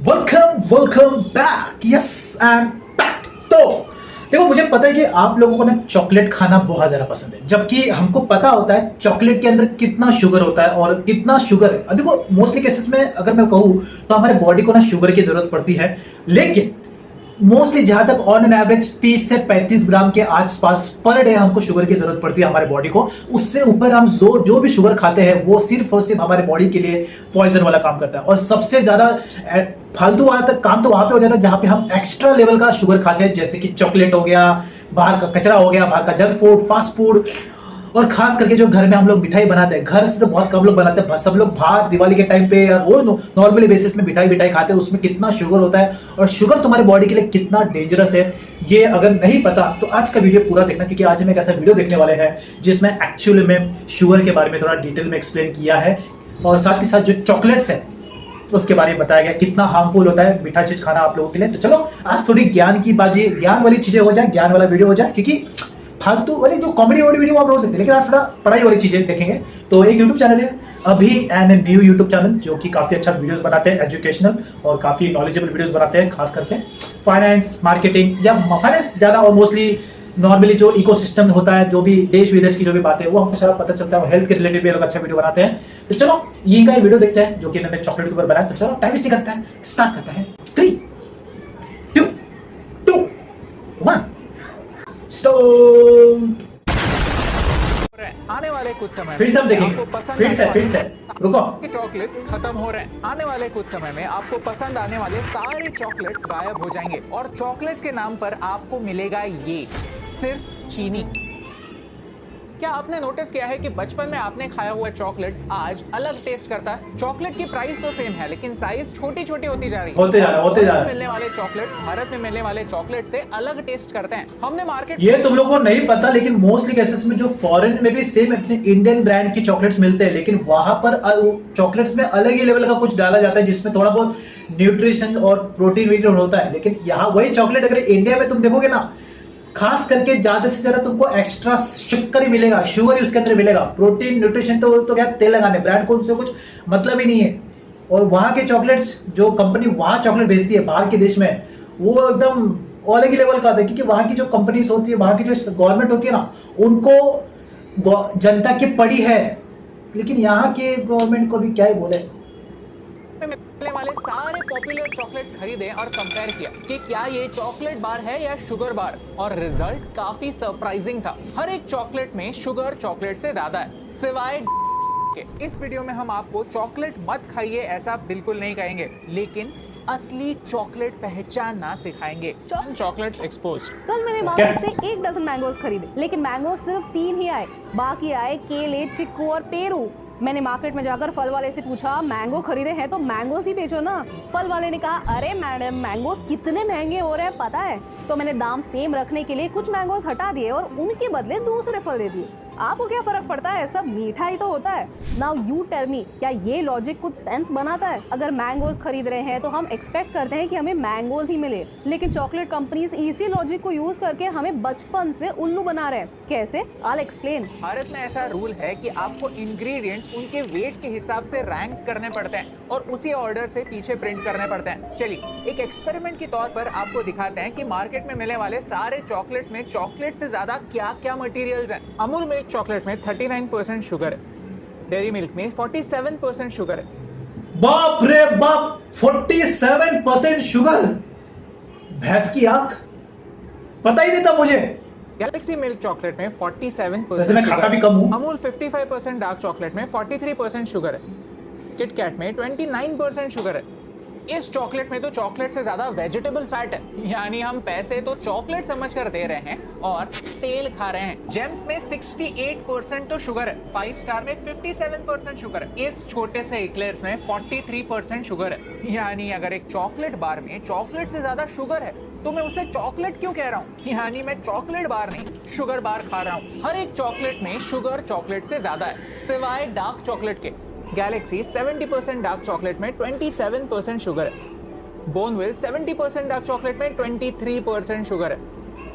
Welcome back. Yes I am back. तो देखो, मुझे पता है कि आप लोगों को ना चॉकलेट खाना बहुत ज्यादा पसंद है, जबकि हमको पता होता है चॉकलेट के अंदर कितना शुगर होता है और कितना शुगर है। देखो, मोस्टली केसेस में अगर मैं कहूँ तो हमारे बॉडी को ना शुगर की जरूरत पड़ती है, लेकिन मोस्टली जहां तक ऑन एन एवरेज 30 से 35 ग्राम के आसपास पर डे हमको शुगर की जरूरत पड़ती है हमारे बॉडी को। उससे ऊपर हम जो भी शुगर खाते हैं वो सिर्फ और सिर्फ हमारे बॉडी के लिए पॉइजन वाला काम करता है। और सबसे ज्यादा फालतू वाला तक काम तो वहां पे हो जाता है जहां पे हम एक्स्ट्रा लेवल का शुगर खाते हैं, जैसे कि चॉकलेट हो गया, बाहर का कचरा हो गया, बाहर का जंक फूड, फास्ट फूड। और खास करके जो घर में हम लोग मिठाई बनाते हैं, घर से तो बहुत कम लोग बनाते हैं, सब लोग बाहर दिवाली के टाइम पे या रोज नॉर्मली बेसिस में मिठाई खाते हैं, उसमें कितना शुगर होता है और शुगर तुम्हारे बॉडी के लिए कितना डेंजरस है, ये अगर नहीं पता तो आज का वीडियो पूरा देखना, क्योंकि आज हम एक ऐसा वीडियो देखने वाले हैं जिसमें एक्चुअली में शुगर के बारे में थोड़ा डिटेल में एक्सप्लेन किया है और साथ ही साथ जो चॉकलेट्स है उसके बारे में बताया गया कितना हार्मफुल होता है मीठा चीज खाना आप लोगों के लिए। तो चलो आज थोड़ी ज्ञान की बाजी, ज्ञान वाली चीजें हो जाए, ज्ञान वाला वीडियो हो जाए, क्योंकि फालतू वाली जो कॉमेडी वाली वीडियो आप रोज देखते हैं, लेकिन आज थोड़ा पढ़ाई वाली चीजें देखेंगे। तो एक यूट्यूब चैनल है अभी एंड न्यू यूट्यूब चैनल, जो कि काफी अच्छा वीडियोस बनाते हैं, एजुकेशनल और काफी नॉलेजेबल वीडियोस बनाते हैं, खास करके फाइनेंस, मार्केटिंग या फाइनेंस ज्यादा, और मोस्टली नॉर्मली जो इकोसिस्टम होता है, जो भी देश विदेश की जो भी बातें है वो हमको सारा पता चलता है। हेल्थ के रिलेटेड भी लोग अच्छा वीडियो बनाते हैं। तो चलो ये का वीडियो देखते हैं जो कि इन्होंने चॉकलेट के ऊपर बनाया। तो चलो टाइम वेस्ट नहीं करता है, स्टार्ट करता है। 3 2 2 1 स्टार्ट। आने वाले कुछ समय फिर से हम देखेंगे, आपको पसंद फिर से रुको। के चॉकलेट्स खत्म हो रहे हैं। आने वाले कुछ समय में आपको पसंद आने वाले सारे चॉकलेट्स गायब हो जाएंगे और चॉकलेट्स के नाम पर आपको मिलेगा ये सिर्फ चीनी। क्या आपने नोटिस किया है कि बचपन में आपने खाया हुआ चॉकलेट आज अलग टेस्ट करता है? चॉकलेट की प्राइस तो सेम है, लेकिन साइज छोटी छोटी होती जा रही है। होते जा रहा है। मिलने वाले चॉकलेट्स भारत में मिलने वाले चॉकलेट से अलग टेस्ट करते हैं। हमने मार्केट ये तुम लोगों को नहीं पता, लेकिन मोस्टली केसेस में जो फॉरेन में भी सेम अपने इंडियन ब्रांड की चॉकलेट्स मिलते हैं, लेकिन वहां पर चॉकलेट्स में अलग ही लेवल का कुछ डाला जाता है जिसमें थोड़ा बहुत न्यूट्रिशन और प्रोटीन होता है। लेकिन यहाँ वही चॉकलेट अगर इंडिया में तुम देखोगे ना, खास करके ज्यादा से ज्यादा तुमको एक्स्ट्रा शक्कर ही मिलेगा, शुगर ही उसके अंदर मिलेगा। प्रोटीन न्यूट्रिशन तो क्या तेल लगाने, ब्रांड को उनसे कुछ मतलब ही नहीं है। और वहां के चॉकलेट्स जो कंपनी वहां चॉकलेट भेजती है बाहर के देश में, वो एकदम अलग ही लेवल का आता है, क्योंकि वहां की जो कंपनीज होती है, वहां की जो गवर्नमेंट होती है ना, उनको जनता की पड़ी है। लेकिन यहाँ के गवर्नमेंट को भी क्या ही बोले। मिलने वाले सारे पॉपुलर चॉकलेट्स खरीदे और कंपेयर किया कि क्या ये चॉकलेट बार है या शुगर बार, और रिजल्ट काफी सरप्राइजिंग था। हर एक चॉकलेट में शुगर चॉकलेट से ज्यादा है, सिवाय के। इस वीडियो में हम आपको चॉकलेट मत खाइए ऐसा बिल्कुल नहीं कहेंगे, लेकिन असली चॉकलेट पहचानना सिखाएंगे। Chocolates exposed. कल मैंने मार्केट से 1 डज़न मैंगोज खरीदे, लेकिन मैंगोज सिर्फ 3 ही आए, बाकी आए केले, चिक्कू और पेरू। मैंने मार्केट में जाकर फल वाले से पूछा, मैंगो खरीदे हैं तो मैंगोज ही बेचो ना। फल वाले ने कहा, अरे मैडम मैंगोज कितने महंगे हो रहे हैं पता है? तो मैंने दाम सेम रखने के लिए कुछ मैंगोज हटा दिए और उनके बदले दूसरे फल दे दिए। आपको क्या फर्क पड़ता है, सब मीठा ही तो होता है। नाउ यू टेल मी, क्या ये लॉजिक कुछ सेंस बनाता है? अगर मैंगोज खरीद रहे हैं तो हम एक्सपेक्ट करते हैं कि हमें मैंगोज ही मिले, लेकिन चॉकलेट कंपनीज इसी लॉजिक को यूज करके हमें बचपन से उल्लू बना रहे हैं। कैसे? I'll explain। भारत में ऐसा रूल है कि आपको इंग्रेडिएंट्स उनके वेट के हिसाब से रैंक करने पड़ते हैं और उसी ऑर्डर से पीछे प्रिंट करने पड़ते हैं। चलिए एक एक्सपेरिमेंट के तौर पर आपको दिखाते हैं कि मार्केट में मिलने वाले सारे चॉकलेट्स में चॉकलेट से ज्यादा क्या क्या मटेरियल्स हैं। अमूल मिल्क चॉकलेट में 39% शुगर है, डेयरी मिल्क में 47% शुगर है। बाप रे बाप, 47% शुगर, भैंस की आंख, पता ही नहीं था मुझे। गैलेक्सी मिल्क चॉकलेट में 47% वैसे मैं खाता भी कम हूं। अमूल 55% डार्क चॉकलेट में 43% शुगर है। किटकैट में 29% शुगर है। इस चॉकलेट में तो चॉकलेट से ज्यादा वेजिटेबल फैट है, यानी हम पैसे तो चॉकलेट समझकर दे रहे हैं और तेल खा रहे हैं। जेम्स में 68% तो शुगर है, 5 स्टार में 57% शुगर है। इस छोटे से इक्लेयर्स में 43% शुगर है। यानी अगर एक चॉकलेट बार में चॉकलेट से ज्यादा शुगर है तो मैं उसे चॉकलेट क्यों कह रहा हूँ? यानी मैं चॉकलेट बार नहीं, शुगर बार खा रहा हूँ। हर एक चॉकलेट में शुगर चॉकलेट से ज्यादा है, सिवाय डार्क चॉकलेट के। गैलेक्सी 70% डार्क चॉकलेट में 27% शुगर है। बोनविल 70% डार्क चॉकलेट में 23% शुगर है।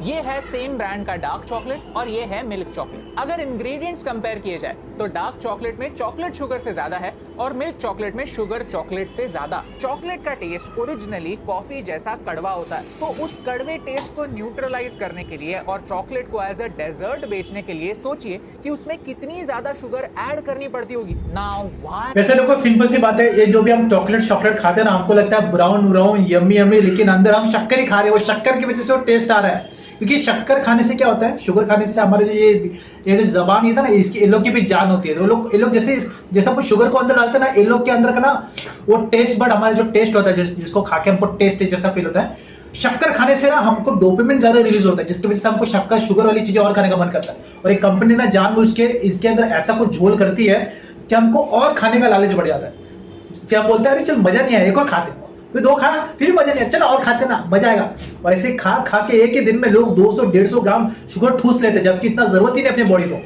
ये है सेम ब्रांड का डार्क चॉकलेट और ये है मिल्क चॉकलेट। अगर इंग्रेडिएंट्स कंपेयर किए जाए तो डार्क चॉकलेट में चॉकलेट शुगर से ज्यादा है और मिल्क चॉकलेट में शुगर चॉकलेट से ज्यादा। चॉकलेट का टेस्ट ओरिजिनली कॉफी जैसा कड़वा होता है, तो उस कड़वे टेस्ट को न्यूट्रलाइज करने के लिए और चॉकलेट को एज अ डेजर्ट बेचने के लिए सोचिए कि उसमें कितनी ज्यादा शुगर ऐड करनी पड़ती होगी। Now why? वैसे देखो सिंपल सी बात है, ये जो भी हम चॉकलेट खाते हैं ना, हमको लगता है ब्राउन यम्मी यम्मी, लेकिन अंदर हम शक्कर ही खा रहे हैं। वो शक्कर की वजह से वो टेस्ट आ रहा है, क्योंकि शक्कर खाने से क्या होता है, शुगर खाने से हमारे जो ये जो जबान ये था ना, इसकी इन लोग की भी जान होती है। तो ये लोग जैसे हम शुगर को अंदर डालते हैं ना, इन लोग के अंदर का ना वो टेस्ट बड, हमारा जो टेस्ट होता है जिसको खा के हमको टेस्ट जैसा फील होता है, शक्कर खाने से ना हमको डोपामिन ज्यादा रिलीज होता है, जिसकी वजह से हमको शक्कर शुगर वाली चीजें और खाने का मन करता है। और एक कंपनी ना जानबूझ के इसके अंदर ऐसा कुछ झोल करती है कि हमको और खाने का लालच बढ़ जाता है। फिर हम बोलते हैं अरे चल मजा नहीं आया, एक और खाते हैं, फिर दो खाया, फिर भी मजा नहीं आया, चलो और खाते ना, मजा आएगा। और ऐसे खा के एक ही दिन में लोग 200-150 ग्राम शुगर ठूस लेते हैं, जबकि इतना जरूरत ही नहीं अपनी बॉडी को।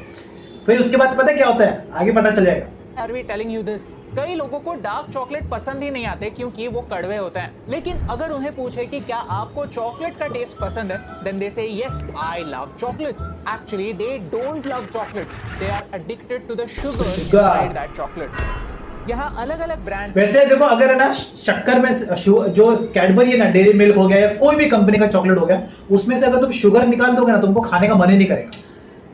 फिर उसके बाद पता क्या होता है, आगे पता चल जाएगा। Are we telling you this? कई लोगों को डार्क चॉकलेट पसंद ही नहीं आते क्योंकि वो कड़वे होते हैं। लेकिन अगर उन्हें पूछे कि क्या आपको चॉकलेट का टेस्ट पसंद है, then they say yes, I love chocolates. Actually, they don't love chocolates. They are addicted to the sugar inside that chocolate. यहाँ अलग अलग ब्रांड्स। वैसे देखो अगर है ना शक्कर में जो कैडबरी है ना, डेयरी मिल्क हो गया या कोई भी कंपनी का चॉकलेट हो गया, उसमें से अगर तुम शुगर निकाल दोगे ना, तुमको खाने का मन ही नहीं करेगा।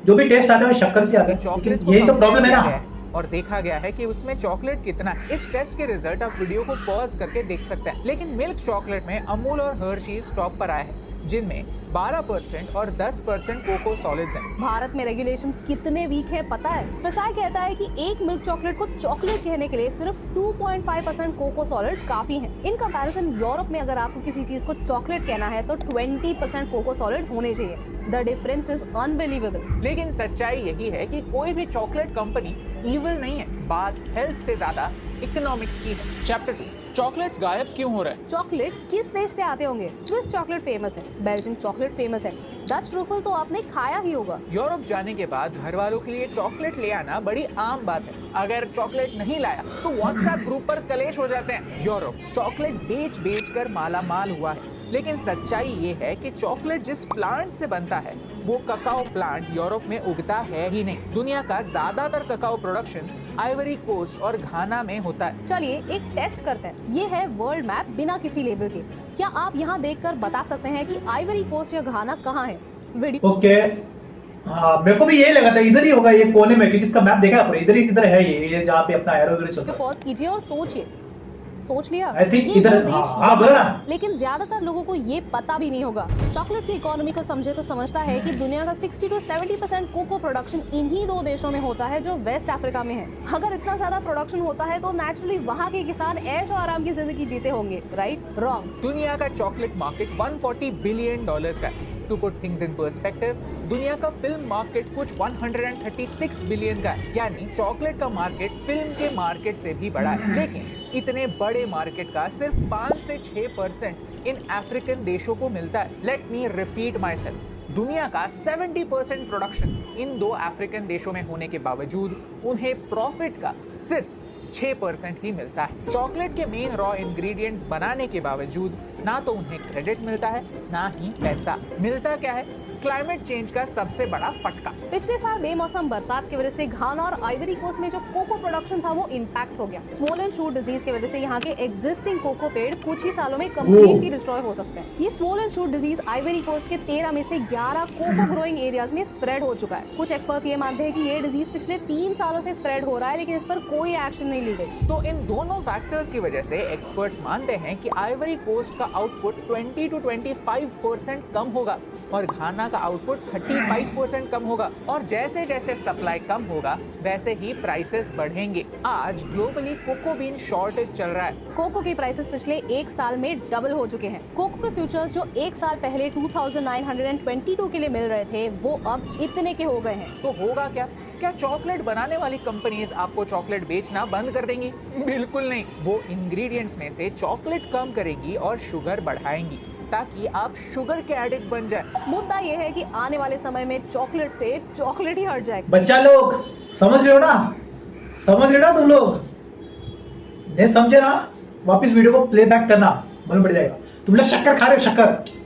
जो भी टेस्ट आता है शक्कर से आता है, चॉकलेट यही तो प्रॉब्लम है ना। और देखा गया है कि उसमें चॉकलेट कितना है। इस टेस्ट के रिजल्ट आप वीडियो को पॉज करके देख सकते हैं। लेकिन मिल्क चॉकलेट में अमूल और हर्शीज टॉप पर आए हैं, जिनमें 12% और 10% कोको सॉलिड्स हैं। भारत में रेगुलेशंस कितने वीक है पता है? फिसाई कहता है कि एक मिल्क चॉकलेट को चॉकलेट कहने के लिए सिर्फ 2.5% कोको सॉलिड्स काफी हैं। इन कंपैरिजन यूरोप में अगर आपको किसी चीज को चॉकलेट कहना है तो 20% कोको सॉलिड्स होने चाहिए। The difference is unbelievable. लेकिन सच्चाई यही है कि कोई भी चॉकलेट कंपनी इविल नहीं है। बात हेल्थ से ज्यादा इकोनॉमिक्स की है। चैप्टर 2, चॉकलेट्स गायब क्यों हो रहा है? चॉकलेट किस देश से आते होंगे? स्विस चॉकलेट फेमस है, बेल्जियन चॉकलेट फेमस है, डच ट्रूफल तो आपने खाया ही होगा। यूरोप जाने के बाद घर वालों के लिए चॉकलेट ले आना बड़ी आम बात है। अगर चॉकलेट नहीं लाया तो व्हाट्सएप ग्रुप पर कलेश हो जाते हैं। यूरोप चॉकलेट बेच कर माला माल हुआ है। लेकिन सच्चाई ये है कि चॉकलेट जिस प्लांट से बनता है वो ककाओ प्लांट यूरोप में उगता है ही नहीं। दुनिया का ज्यादातर ककाओ प्रोडक्शन आइवरी कोस्ट और घाना में होता है। चलिए एक टेस्ट करते हैं। ये है वर्ल्ड मैप बिना किसी लेबल के। क्या आप यहाँ देखकर बता सकते हैं कि आइवरी कोस्ट या घाना कहाँ है? वीडियो ओके, हाँ मेरे को भी यही लगा था इधर ही होगा, ये कोने में, क्योंकि इसका मैप देखा है, इधर ही किधर है ये जहाँ पे अपना एरो चल रहा है। पॉज कीजिए और सोचिए। सोच लिया? I think ये इधर दो देश हाँ बोला। लेकिन ज्यादातर लोगों को ये पता भी नहीं होगा। चॉकलेट की इकोनॉमी को समझे तो समझता है कि दुनिया का 60 to 70% कोको प्रोडक्शन इन्हीं दो देशों में होता है जो वेस्ट अफ्रीका में है। अगर इतना ज्यादा प्रोडक्शन होता है तो नेचुरली वहाँ के किसान ऐश और आराम की जिंदगी जीते होंगे, राइट? रॉन्ग। दुनिया का चॉकलेट मार्केट $140 बिलियन का है। To put things in perspective, दुनिया का फिल्म मार्केट कुछ 136 बिलियन का है। यानी चॉकलेट का मार्केट फिल्म के मार्केट से भी बड़ा है। लेकिन इतने बड़े मार्केट का सिर्फ 5 से 6% इन अफ्रीकन देशों को मिलता है। Let me repeat my self, दुनिया का 70% प्रोडक्शन इन दो अफ्रीकन देशों में होने के बावजूद उन्हें प्रॉफिट का सिर्फ 6% ही मिलता है। चॉकलेट के मेन रॉ इंग्रेडिएंट्स बनाने के बावजूद ना तो उन्हें क्रेडिट मिलता है ना ही पैसा। मिलता क्या है? क्लाइमेट चेंज का सबसे बड़ा फटका। पिछले साल बेमौसम बरसात की वजह से घाना और आइवरी कोस्ट में जो कोको प्रोडक्शन था वो इम्पैक्ट हो गया। स्वोलन शूट डिजीज की वजह से यहाँ के एग्जिस्टिंग कोको पेड़ कुछ ही सालों में कम्प्लीटली डिस्ट्रॉय हो सकते हैं। ये swollen shoot disease Ivory Coast के 13 में से 11 कोको ग्रोइंग एरियाज में स्प्रेड हो चुका है। कुछ एक्सपर्ट्स ये मानते हैं कि ये डिजीज पिछले 3 सालों से स्प्रेड हो रहा है, लेकिन इस पर कोई एक्शन नहीं ली गई। तो इन दोनों फैक्टर्स की वजह से एक्सपर्ट्स मानते हैं कि आइवरी कोस्ट का आउटपुट 20 to 25% कम होगा और घाना का आउटपुट 35% कम होगा। और जैसे जैसे सप्लाई कम होगा वैसे ही प्राइसेस बढ़ेंगे। आज ग्लोबली कोको बीन शॉर्टेज चल रहा है। कोको की प्राइसेस पिछले 1 साल में डबल हो चुके हैं। कोको के फ्यूचर्स जो 1 साल पहले 2922 के लिए मिल रहे थे वो अब इतने के हो गए हैं। तो होगा क्या? क्या चॉकलेट बनाने वाली कंपनीज आपको चॉकलेट बेचना बंद कर देंगी? बिल्कुल नहीं। वो इंग्रेडिएंट्स में से चॉकलेट कम करेंगी और शुगर बढ़ाएंगी ताकि आप शुगर के एडिक्ट बन जाए। मुद्दा ये है कि आने वाले समय में चॉकलेट से चॉकलेट ही हट जाएगा। बच्चा लोग समझ रहे हो ना? समझ रहे हो ना तुम लोग? नहीं समझे ना? वापस वीडियो को प्ले बैक करना, मालूम पड़ जाएगा। तुम लोग शक्कर खा रहे हो, शक्कर।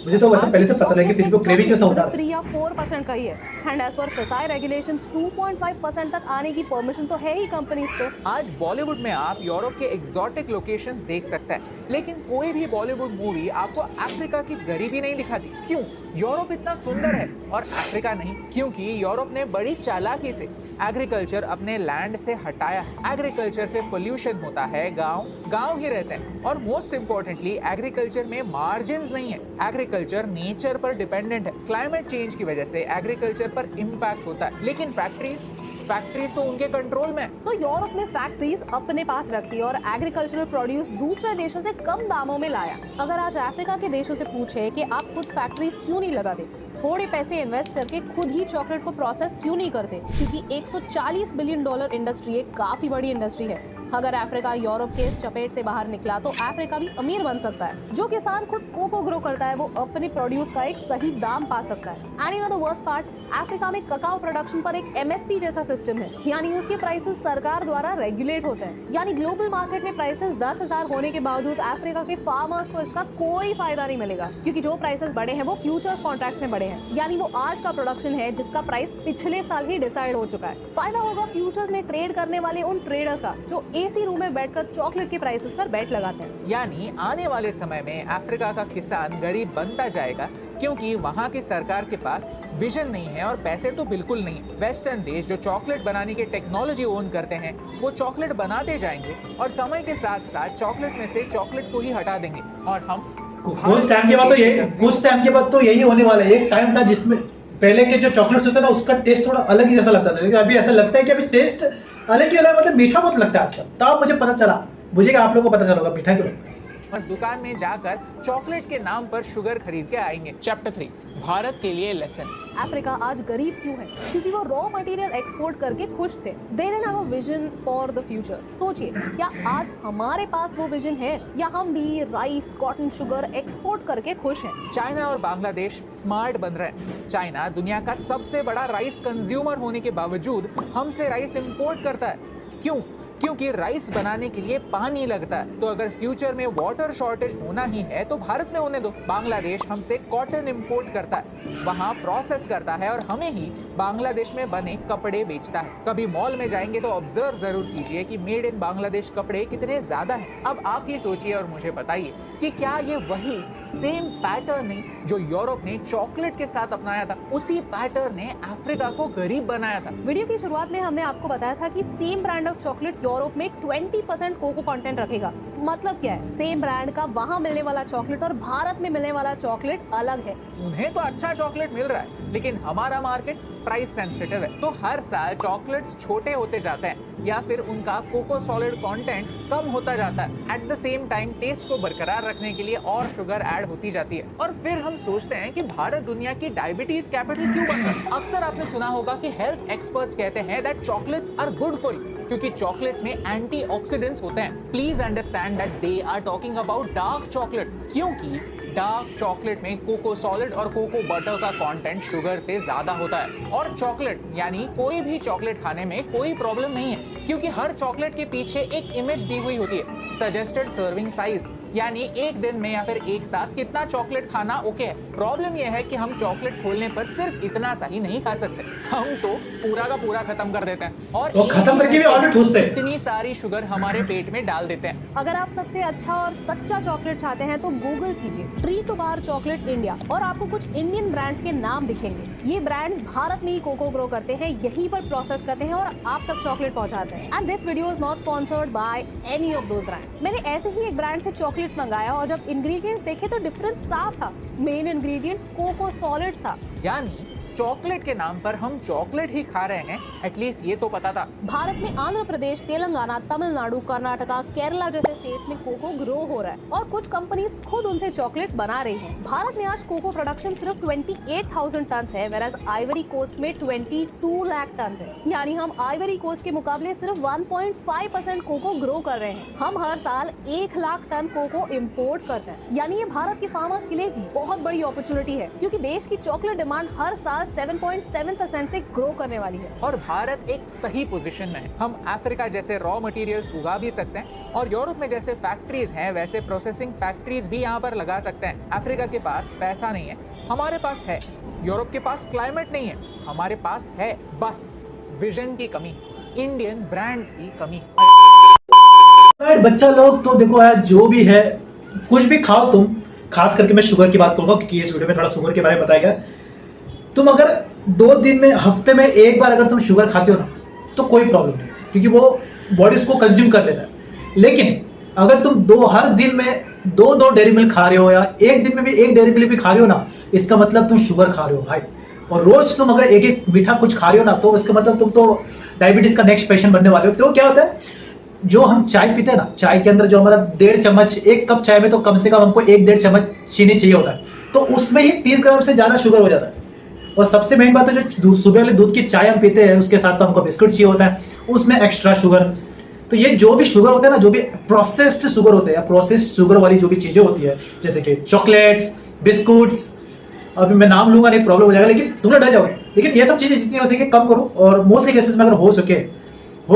मुझे तो वैसे पहले से पता लगा कि फिर भी क्रेविंग क्यों होता है। 3 या 4% का ही है। And as per FSSAI regulations 2.5% तक आने की परमिशन तो है ही कंपनीज को। आज बॉलीवुड में आप यूरोप के एग्जॉटिक लोकेशंस देख सकते हैं, लेकिन कोई भी बॉलीवुड मूवी आपको अफ्रीका की गरीबी नहीं दिखाती। क्यों? यूरोप इतना सुंदर है और अफ्रीका नहीं, क्योंकि यूरोप ने बड़ी चालाकी से एग्रीकल्चर अपने लैंड से हटाया है। एग्रीकल्चर से पोल्यूशन होता है, गांव ही रहते हैं, और मोस्ट इंपॉर्टेंटली एग्रीकल्चर में मार्जिन्स नहीं है। एग्रीकल्चर नेचर पर डिपेंडेंट है। क्लाइमेट चेंज की वजह से एग्रीकल्चर पर इम्पैक्ट होता है, लेकिन फैक्ट्रीज तो उनके कंट्रोल में है। तो यूरोप ने फैक्ट्रीज अपने पास रखी और एग्रीकल्चरल प्रोड्यूस दूसरे देशों से कम दामों में लाया। अगर आज अफ्रीका के देशों से पूछे कि आप खुद फैक्ट्रीज क्यों नहीं लगाते, थोड़े पैसे इन्वेस्ट करके खुद ही चॉकलेट को प्रोसेस क्यों नहीं करते, क्योंकि $140 बिलियन इंडस्ट्री एक काफी बड़ी इंडस्ट्री है। अगर अफ्रीका यूरोप के इस चपेट से बाहर निकला तो अफ्रीका भी अमीर बन सकता है। जो किसान खुद कोको ग्रो करता है वो अपने प्रोड्यूस का एक सही दाम पा सकता है। And you know the worst part, Africa में ककाओ प्रोडक्शन पर एक MSP जैसा सिस्टम है, यानी उसके प्राइसेस सरकार द्वारा रेगुलेट होते हैं। यानी ग्लोबल मार्केट में प्राइसेस 10,000 होने के बावजूद अफ्रीका के फार्मर्स को इसका कोई फायदा नहीं मिलेगा, क्योंकि जो प्राइसेस बढ़े हैं वो फ्यूचर्स कॉन्ट्रैक्ट्स में बढ़े हैं। यानी वो आज का प्रोडक्शन है जिसका प्राइस पिछले साल ही डिसाइड हो चुका है। फायदा होगा फ्यूचर्स में ट्रेड करने वाले उन ट्रेडर्स का जो AC रूम में बैठकर चॉकलेट के प्राइसेस पर बेट लगाते हैं। यानी आने वाले समय में अफ्रीका का किसान गरीब बनता जाएगा, क्योंकि वहाँ की सरकार के पास विजन नहीं है और पैसे तो बिल्कुल नहीं है। वेस्टर्न देश जो चॉकलेट बनाने की टेक्नोलॉजी ओन करते हैं वो चॉकलेट बनाते जाएंगे और समय के साथ साथ चॉकलेट में से चॉकलेट को ही हटा देंगे, और हम कुछ टाइम के बाद तो यही होने वाला है। एक टाइम था जिसमें पहले के जो चॉकलेट्स होते थे ना उसका टेस्ट थोड़ा अलग ही जैसा लगता था, लेकिन अभी ऐसा लगता है कि अभी टेस्ट अलग ही अलग, मतलब मीठा बहुत लगता है आजकल। तब मुझे पता चला, मुझे क्या आप लोगों को पता चला होगा मीठा क्यों लगता है। बस दुकान में जाकर चॉकलेट के नाम पर शुगर खरीद के आएंगे। चैप्टर 3, भारत के लिए लेसन्स। अफ्रीका आज गरीब क्यों है? क्योंकि वो रॉ मटेरियल एक्सपोर्ट करके खुश थे। They didn't have a vision for the future। सोचिए, क्या आज हमारे पास वो विजन है, या हम भी राइस, कॉटन, शुगर एक्सपोर्ट करके खुश हैं? चाइना और बांग्लादेश स्मार्ट बन रहे हैं। चाइना दुनिया का सबसे बड़ा राइस कंज्यूमर होने के बावजूद हमसे राइस इंपोर्ट करता है। क्यों? क्योंकि राइस बनाने के लिए पानी लगता है। तो अगर फ्यूचर में वाटर शॉर्टेज होना ही है तो भारत में होने दो। बांग्लादेश हमसे कॉटन इंपोर्ट करता है, वहाँ प्रोसेस करता है और हमें ही बांग्लादेश में बने कपड़े बेचता है। कभी मॉल में जाएंगे तो ऑब्जर्व जरूर कीजिए कि मेड इन बांग्लादेश कपड़े कितने ज्यादा हैं। अब आप ही सोचिए और मुझे बताइए कि क्या ये वही सेम पैटर्न है जो यूरोप ने चॉकलेट के साथ अपनाया था? उसी पैटर्न ने अफ्रीका को गरीब बनाया था। वीडियो की शुरुआत में हमने आपको बताया था कि same brand of chocolate Europe में 20% कोको कंटेंट रखेगा। मतलब क्या है? सेम ब्रांड का वहाँ मिलने वाला चॉकलेट और भारत में मिलने वाला चॉकलेट अलग है। उन्हें तो अच्छा चॉकलेट मिल रहा है, लेकिन हमारा मार्केट प्राइस सेंसिटिव है, तो हर साल चॉकलेट्स छोटे होते जाते हैं या फिर उनका कोको सॉलिड कंटेंट कम होता जाता है। At the same time test को बरकरार रखने के लिए और शुगर ऐड होती जाती है, और फिर हम सोचते हैं कि भारत दुनिया की डायबिटीज कैपिटल क्यों बन रहा है। अक्सर आपने सुना होगा कि हेल्थ एक्सपर्ट्स कहते हैं that chocolates are good for you, क्योंकि चॉकलेट्स में एंटीऑक्सीडेंट्स होते हैं। Please understand that they are talking about dark chocolate, क्योंकि डार्क चॉकलेट में कोको सॉलिड और कोको बटर का कंटेंट शुगर से ज्यादा होता है। और चॉकलेट यानी कोई भी चॉकलेट खाने में कोई प्रॉब्लम नहीं है, क्योंकि हर चॉकलेट के पीछे एक इमेज दी हुई होती है, सजेस्टेड सर्विंग साइज, यानी एक दिन में या फिर एक साथ कितना चॉकलेट खाना ओके है। प्रॉब्लम यह है कि हम चॉकलेट खोलने पर सिर्फ इतना सा ही नहीं खा सकते, हम तो पूरा का पूरा खत्म कर देते हैं और खत्म करके भी और भी ठूसते हैं। इतनी सारी शुगर हमारे पेट में डाल देते हैं। अगर आप सबसे अच्छा और सच्चा चॉकलेट चाहते हैं तो गूगल कीजिए tree to bar chocolate India और आपको कुछ इंडियन ब्रांड्स के नाम दिखेंगे। ये ब्रांड्स भारत में ही कोको ग्रो करते हैं, यहीं पर प्रोसेस करते हैं और आप तक चॉकलेट पहुंचाते हैं। And this video is not sponsored by any of those brand. मैंने ऐसे ही एक ब्रांड से चॉकलेट्स मंगाया और जब इंग्रेडिएंट्स देखे तो डिफरेंस साफ था। मेन इंग्रेडिएंट्स कोको सॉलिड था। यानी चॉकलेट के नाम पर हम चॉकलेट ही खा रहे हैं, एटलीस्ट ये तो पता था। भारत में आंध्र प्रदेश, तेलंगाना, तमिलनाडु, कर्नाटका, केरला जैसे स्टेट्स में कोको ग्रो हो रहा है और कुछ कंपनीज खुद उनसे चॉकलेट्स बना रही हैं। भारत में आज कोको प्रोडक्शन सिर्फ 28,000 टन है, whereas आइवरी कोस्ट में 22 लाख टन है। यानी हम आइवरी कोस्ट के मुकाबले सिर्फ 1.5% कोको ग्रो कर रहे हैं। हम हर साल 1 लाख टन कोको इम्पोर्ट करते हैं। यानी ये भारत के फार्मर्स के लिए एक बहुत बड़ी अपॉर्चुनिटी है, क्योंकि देश की चॉकलेट डिमांड हर साल 7.7% से ग्रो करने वाली है। और भारत एक सही पोजीशन में है। हम अफ्रीका जैसे रॉ मटेरियल्स उगा भी सकते हैं और यूरोप में जैसे फैक्ट्रीज हैं वैसे प्रोसेसिंग फैक्ट्रीज भी यहाँ पर लगा सकते हैं। अफ्रीका के पास पैसा नहीं है, हमारे पास है। यूरोप के पास क्लाइमेट नहीं है, हमारे पास है बस विजन की कमी, इंडियन ब्रांड्स की कमी। बच्चा लोग तो देखो यार, जो भी है कुछ भी खाओ तुम, खास करके मैं शुगर की बात करूंगा क्योंकि इस वीडियो में थोड़ा शुगर के बारे में बताया गया। तुम अगर 2 दिन में, हफ्ते में एक बार अगर तुम शुगर खाते हो ना तो कोई प्रॉब्लम नहीं, क्योंकि वो बॉडी उसको कंज्यूम कर लेता है। लेकिन अगर तुम हर दिन में 2 डेयरी मिल्क खा रहे हो या एक दिन में भी 1 डेयरी मिल्क भी खा रहे हो ना, इसका मतलब तुम शुगर खा रहे हो भाई। और रोज तुम अगर एक मीठा कुछ खा रहे हो ना, तो इसका मतलब तुम तो डायबिटीज का नेक्स्ट पेशेंट बनने वाले हो। तो क्या होता है, जो हम चाय पीते हैं ना, चाय के अंदर जो हमारा 1.5 चम्मच, 1 कप चाय में तो कम से कम हमको 1-1.5 चम्मच चीनी चाहिए होता है, तो उसमें ही 30 ग्राम से ज्यादा शुगर हो जाता है। और सबसे मेन बात है, जो सुबह वाले दूध की चाय हम पीते हैं उसके साथ तो हमको बिस्कुट चाहिए होता है, उसमें एक्स्ट्रा शुगर। तो ये जो भी शुगर होता है ना, जो भी प्रोसेस्ड शुगर होते हैं, प्रोसेस्ड शुगर वाली जो भी चीजें होती है, जैसे कि चॉकलेट्स, बिस्कुट्स, अभी मैं नाम लूंगा नहीं, प्रॉब्लम हो जाएगा, लेकिन तुम डर जाओगे। लेकिन ये सब चीजें जितनी हो सके कम करो, और मोस्टली केसेस में अगर हो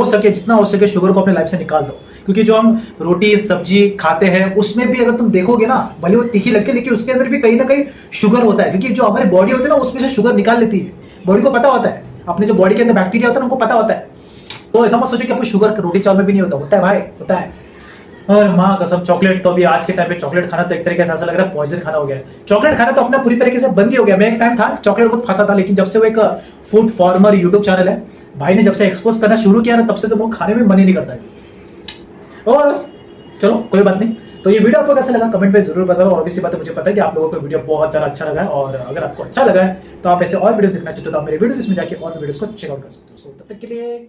सके जितना हो सके शुगर को अपने लाइफ से निकाल दो। क्योंकि जो हम रोटी सब्जी खाते हैं उसमें भी अगर तुम देखोगे ना, भले वो तीखी लगती है लेकिन उसके अंदर भी कहीं ना कहीं शुगर होता है, क्योंकि जो हमारी बॉडी होती है ना उसमें से शुगर निकाल लेती है। बॉडी को पता होता है, अपने जो बॉडी के अंदर बैक्टीरिया होता है ना उनको पता होता है। तो ऐसा मत सोचो कि आपको शुगर रोटी चावल में भी नहीं होता है भाई, होता है। और माँ कसम, चॉकलेट तो अभी आज के टाइम पे चॉकलेट खाना तो एक तरीके से ऐसा लग रहा है पॉइजन खाना हो गया है। चॉकलेट खाना तो अपना पूरी तरीके से बंद ही हो गया। मैं एक टाइम था चॉकलेट बहुत खाता था, लेकिन जब से वो एक फूड फार्मर यूट्यूब चैनल है भाई ने जब से एक्सपोज करना शुरू किया ना, तब से तो वो खाने में मन ही नहीं करता है। और चलो कोई बात नहीं। तो ये वीडियो आपको कैसा लगा कमेंट पे जरूर बताओ। और ऑब्वियसली बात है, मुझे पता है कि आप लोगों को वीडियो बहुत ज्यादा अच्छा लगा है, और अगर आपको अच्छा लगा है तो आप ऐसे और वीडियोस देखना चाहते हो तो आप मेरे वीडियोस में जाके और वीडियोस को चेकआउट कर सकते हो। तब तक के लिए